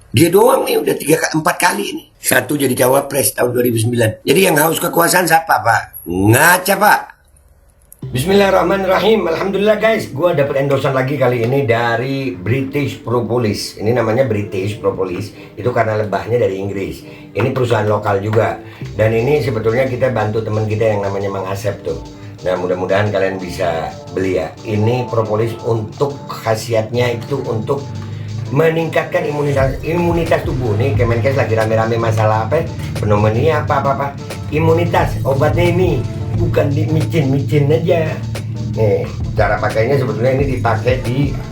Dia doang nih udah 4 kali ini. Satu jadi cawapres tahun 2009. Jadi yang haus kekuasaan siapa, Pak? Ngaca, Pak. Bismillahirrahmanirrahim. Alhamdulillah guys, gue dapet endorsean lagi kali ini dari British Propolis. Ini namanya British Propolis, itu karena lebahnya dari Inggris. Ini perusahaan lokal juga. Dan ini sebetulnya kita bantu teman kita yang namanya Mang Asep tuh. Nah, mudah-mudahan kalian bisa beli ya. Ini propolis untuk khasiatnya itu untuk meningkatkan imunitas tubuh. Nih Kemenkes lagi rame-rame masalah apa? Pneumonia apa. Imunitas, obatnya ini bukan di micin aja. Nih, cara pakainya sebetulnya ini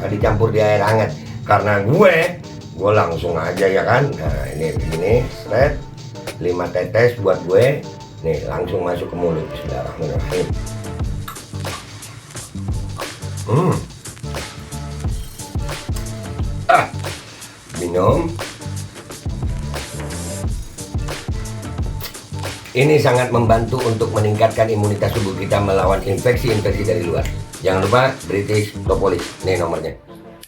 dicampur di air hangat. Karena gue langsung aja ya kan. Nah, ini begini, seret 5 tetes buat gue. Nih, langsung masuk ke mulut. Bismillahirrahmanirrahim. Minum. Ini sangat membantu untuk meningkatkan imunitas tubuh kita melawan infeksi-infeksi dari luar. Jangan lupa British Propolis. Ini nomornya.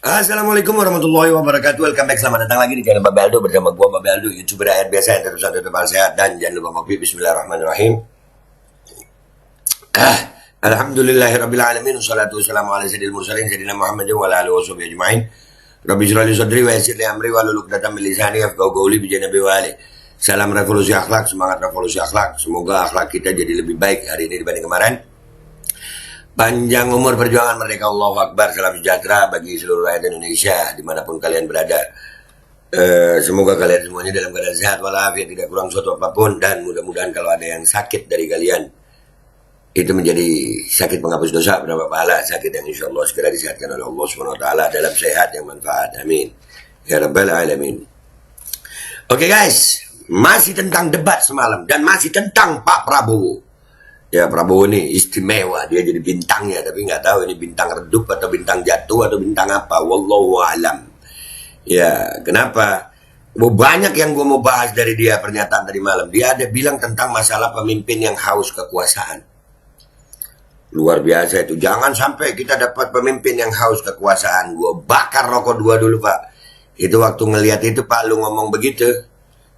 Assalamualaikum warahmatullahi wabarakatuh. Welcome back, selamat datang lagi di channel Babe Aldo bersama gua Babe Aldo, YouTuber rakyat biasa yang terus tetap sehat dan jangan lupa ngopi. Bismillahirrahmanirrahim. Alhamdulillahirabbil alamin, wassalatu wassalamu ala sayyidil mursalin sayyidina Muhammadin wa ala alihi washabihi ajmain. Rabbi shrah li sadri wa yassir li amri wahlul 'uqdatam min lisani yafqahu qawli bi janabi wa ali. Salam revolusi akhlak, semangat revolusi akhlak. Semoga akhlak kita jadi lebih baik hari ini dibanding kemarin. Panjang umur perjuangan merdeka, Allahu Akbar. Salam sejahtera bagi seluruh rakyat Indonesia dimanapun kalian berada. Semoga kalian semuanya dalam keadaan sehat walafiat, tidak kurang suatu apapun. Dan mudah-mudahan kalau ada yang sakit dari kalian, itu menjadi sakit penghapus dosa, berapa pahala, sakit yang insya Allah segera disehatkan oleh Allah SWT dalam sehat yang manfaat. Amin ya rabbal alamin. Oke guys, masih tentang debat semalam dan masih tentang Pak Prabowo. Ya, Prabowo ini istimewa, dia jadi bintangnya, tapi nggak tahu ini bintang redup atau bintang jatuh atau bintang apa, wallahu alam. Ya, kenapa? Banyak yang gue mau bahas dari dia pernyataan tadi malam. Dia ada bilang tentang masalah pemimpin yang haus kekuasaan. Luar biasa itu. Jangan sampai kita dapat pemimpin yang haus kekuasaan. Gue bakar rokok 2 dulu, Pak. Itu waktu ngelihat itu, Pak, lu ngomong begitu.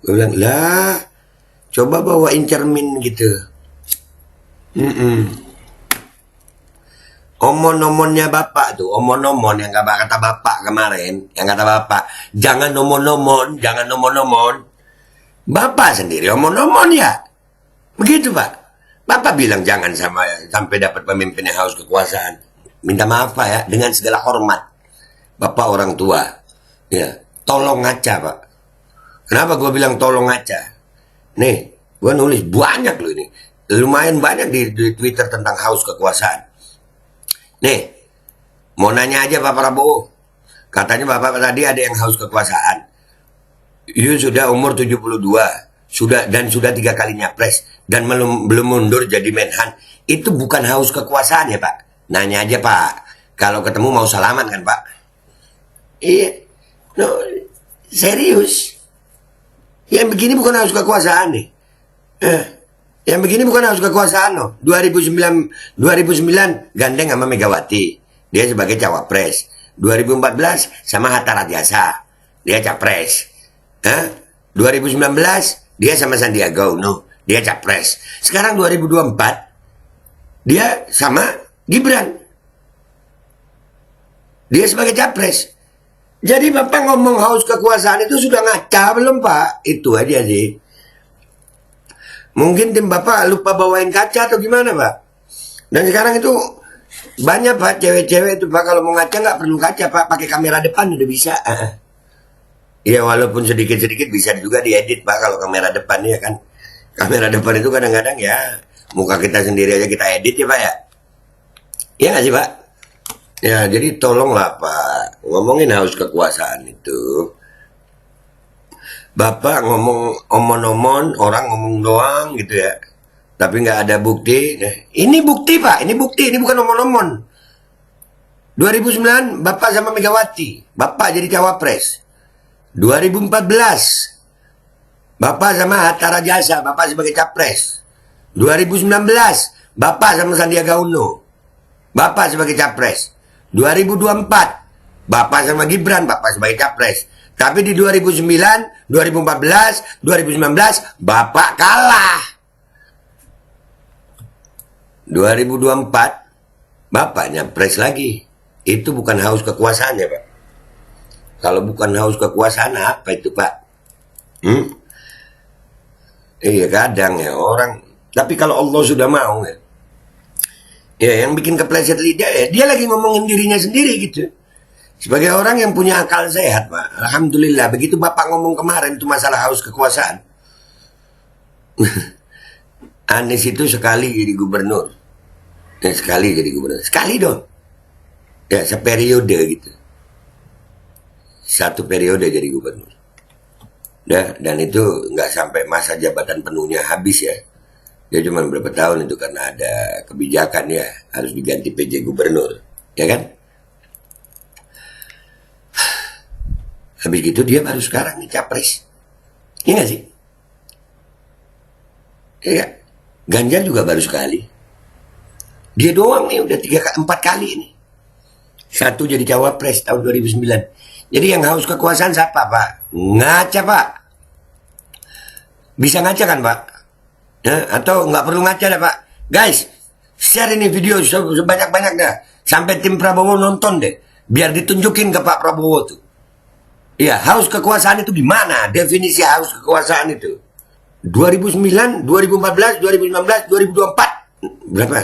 Gue bilang, lah, coba bawain cermin gitu. Omon-omonnya Bapak tuh, omon-omon yang kata Bapak kemarin, yang kata Bapak, jangan omon-omon, jangan omon-omon. Bapak sendiri omon-omon ya. Begitu, Pak. Bapak bilang jangan sampai dapat pemimpin yang haus kekuasaan. Minta maaf, Pak ya, dengan segala hormat. Bapak orang tua. Ya, tolong ngaca, Pak. Kenapa gue bilang tolong ngaca? Nih, gue nulis banyak loh ini. Lumayan banyak di Twitter tentang haus kekuasaan. Nih, mau nanya aja Pak Prabowo. Katanya Bapak tadi ada yang haus kekuasaan. You sudah umur 72. Sudah 3 kali nyapres dan belum mundur jadi Menhan. Itu bukan haus kekuasaan ya, Pak? Nanya aja, Pak. Kalau ketemu mau salaman kan, Pak? Iya. No, serius. Yang begini bukan haus kekuasaan nih. Yang begini bukan haus kekuasaan loh. 2009 gandeng sama Megawati. Dia sebagai cawapres. 2014 sama Hatta Rajasa. Dia capres. 2019 dia sama Sandiaga Uno, dia capres. Sekarang 2024 dia sama Gibran, dia sebagai capres. Jadi Bapak ngomong haus kekuasaan itu sudah ngaca belum, Pak? Itu aja sih. Mungkin tim Bapak lupa bawain kaca atau gimana, Pak? Dan sekarang itu banyak, Pak, cewek-cewek itu, Pak, kalau mau ngaca nggak perlu kaca, Pak, pakai kamera depan udah bisa. Ya walaupun sedikit-sedikit bisa juga diedit, Pak, kalau kamera depan ya kan. Kamera depan itu kadang-kadang ya muka kita sendiri aja kita edit ya, Pak ya. Iya nggak sih, Pak? Ya jadi tolonglah, Pak, ngomongin haus kekuasaan itu. Bapak ngomong omon-omon, orang ngomong doang gitu ya. Tapi nggak ada bukti. Nah, ini bukti, Pak, ini bukti, ini bukan omon-omon. 2009 Bapak sama Megawati, Bapak jadi cawapres. 2014 Bapak sama Hatta Rajasa, Bapak sebagai capres. 2019 Bapak sama Sandiaga Uno, Bapak sebagai capres. 2024 Bapak sama Gibran, Bapak sebagai capres. Tapi di 2009, 2014, 2019 Bapak kalah. 2024 Bapak nyapres lagi. Itu bukan haus kekuasaannya, Pak. Kalau bukan haus kekuasaan apa itu, Pak? Iya, kadang ya orang. Tapi kalau Allah sudah mau ya, ya yang bikin kepleset lidah ya dia lagi ngomongin dirinya sendiri gitu. Sebagai orang yang punya akal sehat, Pak, alhamdulillah. Begitu Bapak ngomong kemarin itu masalah haus kekuasaan. Anies itu sekali jadi gubernur. Sekali jadi gubernur. Sekali dong. Ya, seperiode gitu. Satu periode jadi gubernur. Dan itu nggak sampai masa jabatan penuhnya habis ya. Dia cuma berapa tahun itu karena ada kebijakan ya. Harus diganti PJ gubernur. Ya kan? Habis gitu dia baru sekarang nih capres. Iya gak sih? Iya. Ganjar juga baru sekali. Dia doang nih udah 4 kali ini. Satu jadi cawapres tahun 2009. Jadi yang haus kekuasaan siapa, Pak? Ngaca, Pak. Bisa ngaca kan, Pak? Ya, atau nggak perlu ngaca lah, Pak. Guys, share ini video sebanyak-banyaknya. Sampai tim Prabowo nonton deh. Biar ditunjukin ke Pak Prabowo tuh. Iya, haus kekuasaan itu gimana? Definisi haus kekuasaan itu. 2009, 2014, 2019, 2024. Berapa?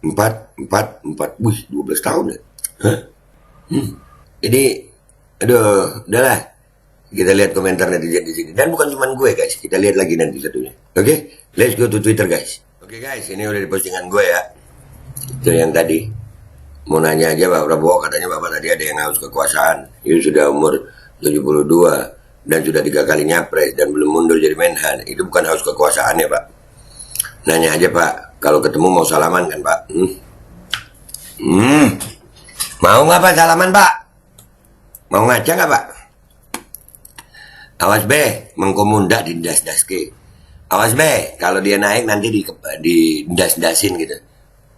4. Wih, 12 tahun ya. Hah? Jadi, aduh, udahlah. Kita lihat komentar netizen di sini. Dan bukan cuma gue, guys. Kita lihat lagi nanti satunya. Oke? Let's go to Twitter, guys. Oke, guys. Ini udah di postingan gue ya. Itu yang tadi. Mau nanya aja Pak Prabowo, katanya Bapak tadi ada yang haus kekuasaan. Itu sudah umur 72 dan sudah 3 kali nyapres dan belum mundur jadi Menhan. Itu bukan haus kekuasaan ya, Pak. Nanya aja, Pak. Kalau ketemu mau salaman kan, Pak? Mau nggak, Pak, salaman, Pak? Mau ngaca nggak, Pak? Awas be, mengkomunda dindas-daske. Awas be, kalau dia naik nanti di das-dasin gitu.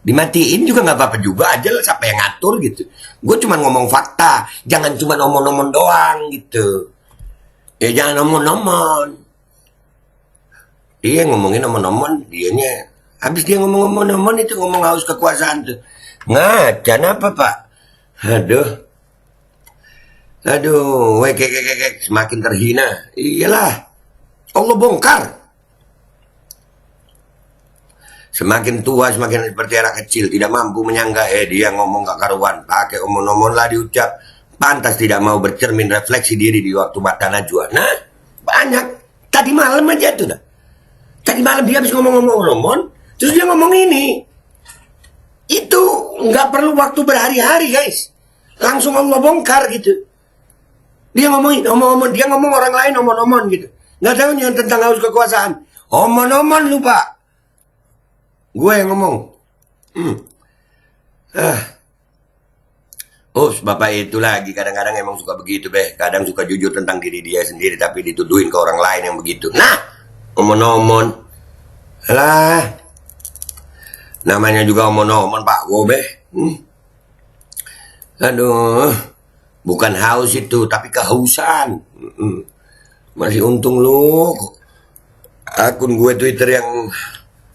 Dimatiin juga nggak apa-apa juga aja lah, siapa yang ngatur gitu. Gue cuma ngomong fakta, jangan cuma omong-omong doang gitu. Ya jangan omong-omong. Dia ngomongin omong-omong, dianya habis dia ngomong-omong itu ngomong haus kekuasaan tuh. Ngaca apa, Pak? Aduh, semakin terhina. Iyalah, Allah bongkar. Semakin tua, semakin seperti anak kecil, tidak mampu menyangga, dia ngomong gak karuan, pakai omong-omong lah diucap, pantas tidak mau bercermin refleksi diri di waktu mata najwa. Nah, banyak. Tadi malam aja tuh, nah. Tadi malam dia habis ngomong-ngomong, terus dia ngomong ini. Itu nggak perlu waktu berhari-hari, guys. Langsung Allah bongkar gitu. Dia ngomongin, omong-omong, dia ngomong orang lain omong-omong gitu. Nggak tahunya tentang haus kekuasaan. Omong-omong lupa. Gue yang ngomong. Bapak itu lagi kadang-kadang emang suka begitu, Beh. Kadang suka jujur tentang diri dia sendiri tapi dituduhin ke orang lain yang begitu. Nah, omong-omong. Lah. Namanya juga omong-omong, Pak. Gue, Beh. Aduh. Bukan haus itu, tapi kehausan. Masih untung lu. Akun gue Twitter yang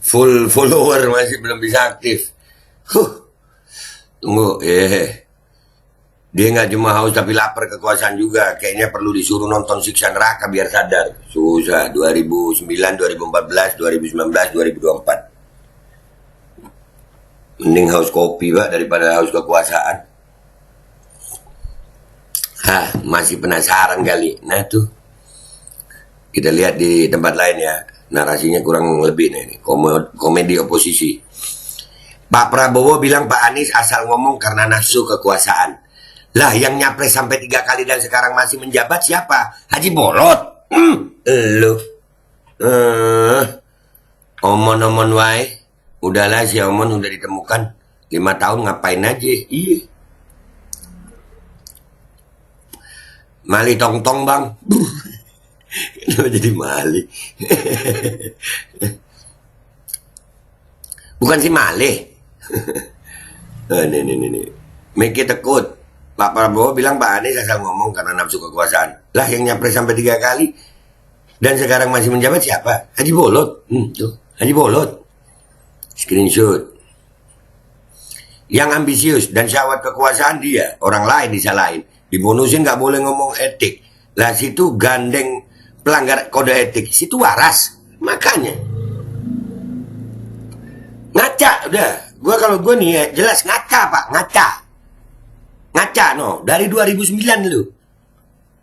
full follower masih belum bisa aktif. Tunggu, dia nggak cuma haus tapi lapar kekuasaan juga. Kayaknya perlu disuruh nonton Siksa Neraka biar sadar. Susah. 2009, 2014, 2019, 2024. Mending haus kopi, Pak, daripada haus kekuasaan. Masih penasaran kali. Nah tuh, kita lihat di tempat lain ya. Narasinya kurang lebih nih, komedi oposisi. Pak Prabowo bilang Pak Anies asal ngomong karena nafsu kekuasaan. Lah yang nyapres sampai 3 kali dan sekarang masih menjabat siapa? Haji Bolot. Lu. Omon-omon wae. Udahlah si Omon udah ditemukan. 5 tahun ngapain aja? Iya. Mali tong-tong, Bang. Kenapa jadi Mali? Bukan si Mali. Nih. Make it tekut. Pak Prabowo bilang Pak Anies asal ngomong karena nafsu kekuasaan. Lah yang nyapres sampai 3 kali dan sekarang masih menjabat siapa? Haji Bolot. Tuh, Haji Bolot. Screenshot. Yang ambisius dan syahwat kekuasaan dia, orang lain disalahin. Dibonusin nggak boleh ngomong etik. Lah situ gandeng pelanggar kode etik, situ waras. Makanya ngaca udah. Gua kalau gue nih ya, jelas ngaca Pak, ngaca. Ngaca no, dari 2009 lu.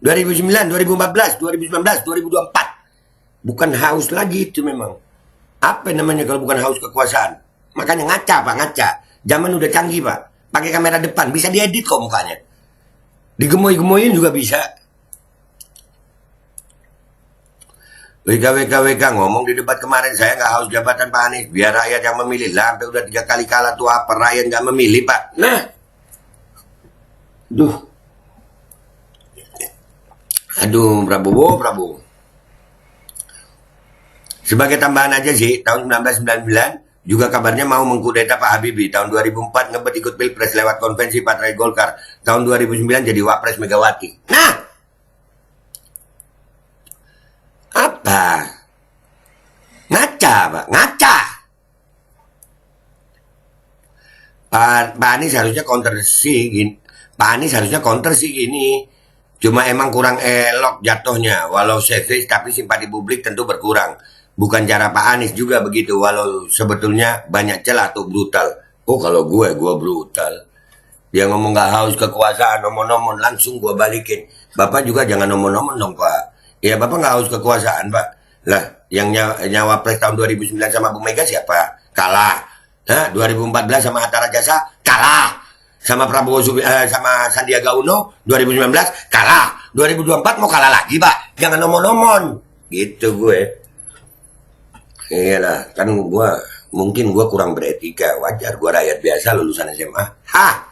2009, 2014, 2019, 2024. Bukan haus lagi itu memang. Apa namanya kalau bukan haus kekuasaan? Makanya ngaca Pak, ngaca. Zaman udah canggih Pak. Pakai kamera depan, bisa diedit kok mukanya. Digemoy-gemoyin juga bisa. WK ngomong di debat kemarin, saya nggak haus jabatan Pak Anies. Biar rakyat yang memilih. Lah, sampai udah 3 kali kalah tuh apa? Rakyat nggak memilih Pak. Nah. Aduh, Prabowo. Sebagai tambahan aja sih, tahun 1999 juga kabarnya mau mengkudeta Pak Habibie. Tahun 2004 ngebet ikut Pilpres lewat konvensi Partai Golkar. Tahun 2009 jadi Wapres Megawati. Nah, apa? Ngaca, Pak. Ngaca. Pak Anies harusnya counter sih gini. Pak Anies harusnya counter sih gini. Cuma emang kurang elok jatuhnya. Walau service tapi simpati publik tentu berkurang. Bukan cara Pak Anies juga begitu. Walau sebetulnya banyak celah atau brutal. Oh kalau gue brutal. Dia ngomong gak haus kekuasaan, nomor-nomor langsung gue balikin. Bapak juga jangan nomor-nomor dong Pak. Ya Bapak gak haus kekuasaan Pak. Lah yang nyawa pres tahun 2009 sama Bu Mega siapa? Kalah. Nah, 2014 sama Hatta Rajasa kalah. Sama Prabowo sama Sandiaga Uno 2019 kalah. 2024 mau kalah lagi Pak. Jangan nomor-nomor. Gitu gue. Iyalah, kan mungkin gue kurang beretika, wajar. Gue rakyat biasa lulusan SMA. Hah.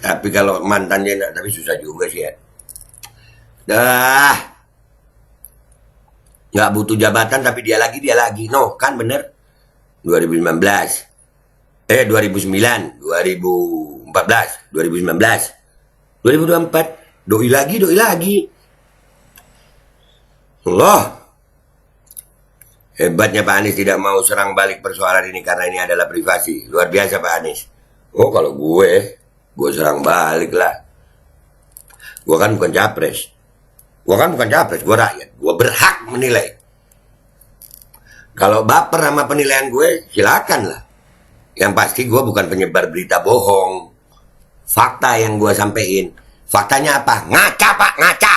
Tapi kalau mantannya enak, tapi susah juga sih ya. Dah. Nggak butuh jabatan tapi dia lagi. No, kan bener. 2019. 2009, 2014, 2019, 2024. Doi lagi. Allah. Hebatnya Pak Anies tidak mau serang balik persoalan ini karena ini adalah privasi. Luar biasa Pak Anies. Oh kalau gue serang balik lah. Gue kan bukan capres. Gue rakyat. Gue berhak menilai. Kalau baper sama penilaian gue, silakan lah. Yang pasti gue bukan penyebar berita bohong. Fakta yang gue sampein. Faktanya apa? Ngaca Pak, ngaca.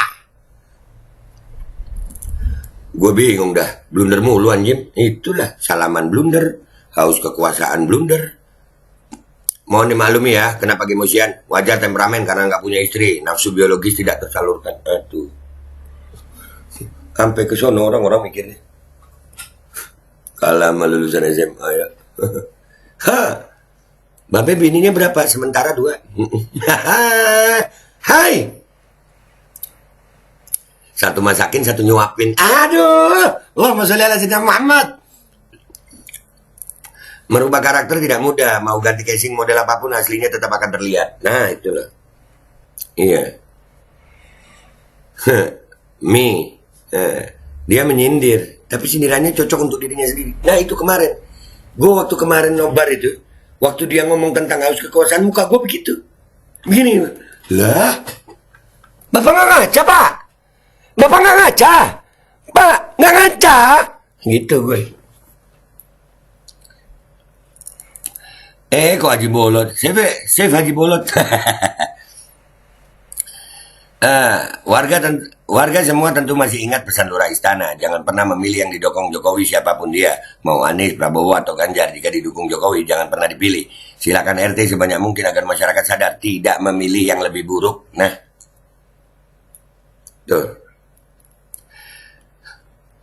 Gue bingung dah, blunder mulu anjing. Itulah, salaman blunder, haus kekuasaan blunder. Mohon dimaklumi ya, kenapa emosian. Wajar temperamen karena nggak punya istri. Nafsu biologis tidak tersalurkan. Aduh. Sampai ke sono orang-orang mikirnya. Kalah sama lulusan SMA ya. Babe bininya berapa? Sementara 2. Hai. Satu masakin, satu nyuapin. Aduh, Allahumma sholli ala sayyidina Muhammad. Merubah karakter tidak mudah. Mau ganti casing model apapun aslinya tetap akan terlihat. Nah, itulah. Iya. Dia menyindir, tapi sindirannya cocok untuk dirinya sendiri. Nah, itu kemarin. Gue waktu kemarin nobar itu, waktu dia ngomong tentang haus kekuasaan, muka gue begitu. Begini. Lah, Bapak nggak ngaca, Pak. Bapak nggak ngaca. Pak, nggak ngaca. Gitu gue. Kok Haji Bolot? Save Haji Bolot. Warga semua tentu masih ingat pesan Lurah Istana. Jangan pernah memilih yang didukung Jokowi siapapun dia. Mau Anies, Prabowo, atau Ganjar. Jika didukung Jokowi, jangan pernah dipilih. Silakan RT sebanyak mungkin agar masyarakat sadar tidak memilih yang lebih buruk. Nah, tuh.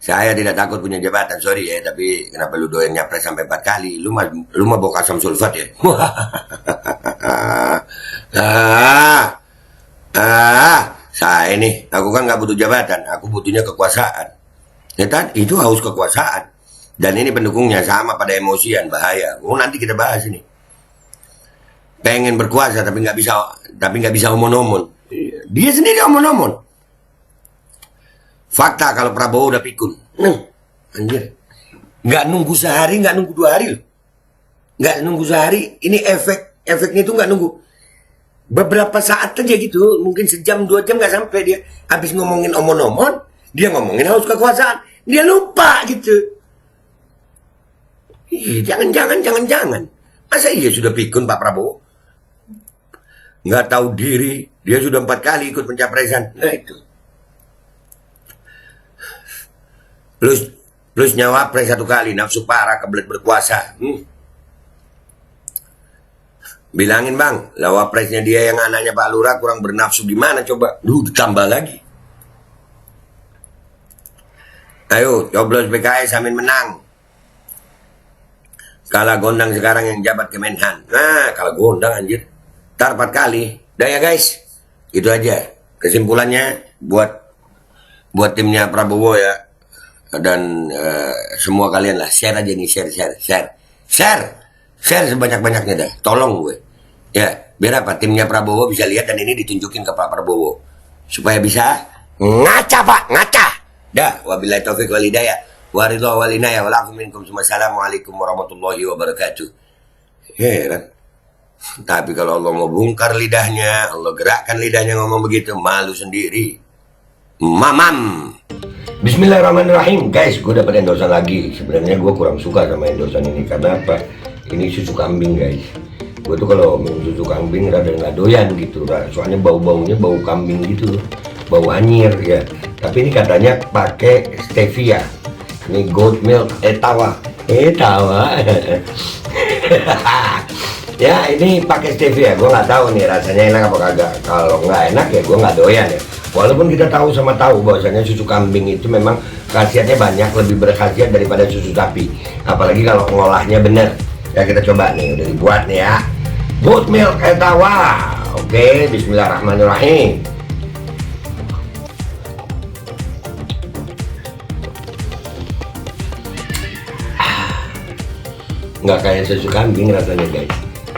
Saya tidak takut punya jabatan, sorry ya, tapi kenapa lu doyan nyapres sampai 4 kali? Lu mah bawa asam sulfat ya? Saya ini, aku kan nggak butuh jabatan, aku butuhnya kekuasaan. Ya tadi itu haus kekuasaan. Dan ini pendukungnya sama pada emosian, bahaya. Oh nanti kita bahas ini. pengen berkuasa tapi nggak bisa omon-omon. Dia sendiri omon-omon. Fakta kalau Prabowo udah pikun. Anjir. Nggak nunggu sehari, nggak nunggu 2 hari loh. Nggak nunggu sehari. Ini efeknya itu nggak nunggu. Beberapa saat aja gitu. Mungkin sejam, 2 jam nggak sampai dia. Habis ngomongin omon-omon, dia ngomongin haus kekuasaan. Dia lupa gitu. Jangan. Masa iya sudah pikun Pak Prabowo? Nggak tahu diri. Dia sudah 4 kali ikut pencapresan. Nah itu. Plus nyawa pres 1 kali, nafsu parah, kebelet berkuasa. Bilangin bang, lawapresnya dia yang anaknya Pak Lurah kurang bernafsu gimana coba? Ditambah lagi. Ayo, coblos PKS Amin menang. Kalah gondang sekarang yang jabat Kemenhan. Nah, kalah gondang anjir. Ntar 4 kali. Udah ya guys, itu aja. Kesimpulannya buat timnya Prabowo ya. Dan semua kalian lah share aja nih, share sebanyak-banyaknya dah, tolong gue ya, biar apa timnya Prabowo bisa lihat dan ini ditunjukin ke Pak Prabowo supaya bisa ngaca Pak, ngaca dah. Wabillahi taufiq wal hidayah waridho wal inayah walakum minkum. Assalamualaikum warahmatullahi wabarakatuh. Heran. Tapi kalau Allah mau bongkar lidahnya, Allah gerakkan lidahnya ngomong begitu, malu sendiri. Mamam. Bismillahirrahmanirrahim. Guys, gue dapat endosan lagi. Sebenarnya gue kurang suka sama endosan ini. Karena apa? Ini susu kambing guys. Gue tuh kalau minum susu kambing rada nggak doyan gitu. Soalnya bau-baunya bau kambing gitu. Bau anyir ya. Tapi ini katanya pakai stevia. Ini goat milk etawa. Ya ini pakai stevia. Gue nggak tahu nih rasanya enak apa kagak. Kalau nggak enak ya gue nggak doyan ya. Walaupun kita tahu bahwasanya susu kambing itu memang khasiatnya banyak, lebih berkhasiat daripada susu sapi. Apalagi kalau ngolahnya bener. Ya kita coba nih, udah dibuat nih ya. Goat milk etawa. Oke, bismillahirrahmanirrahim. Nggak kayak susu kambing rasanya guys.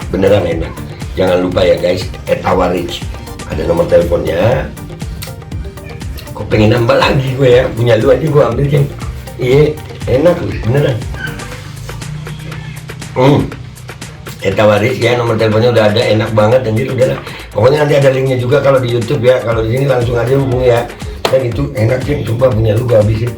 Beneran enak. Jangan lupa ya guys, Etawa Rich. Ada nomor teleponnya. Kok pengen nambah lagi gue ya, punya lu aja gue ambil Ceng. Iya, enak beneran. Etawa Rich ya, nomor teleponnya udah ada, enak banget dan jadi udah lah. Pokoknya nanti ada linknya juga kalau di YouTube ya, kalau di sini langsung aja hubungi ya. Dan itu enak Ceng, coba punya lu gue habisin.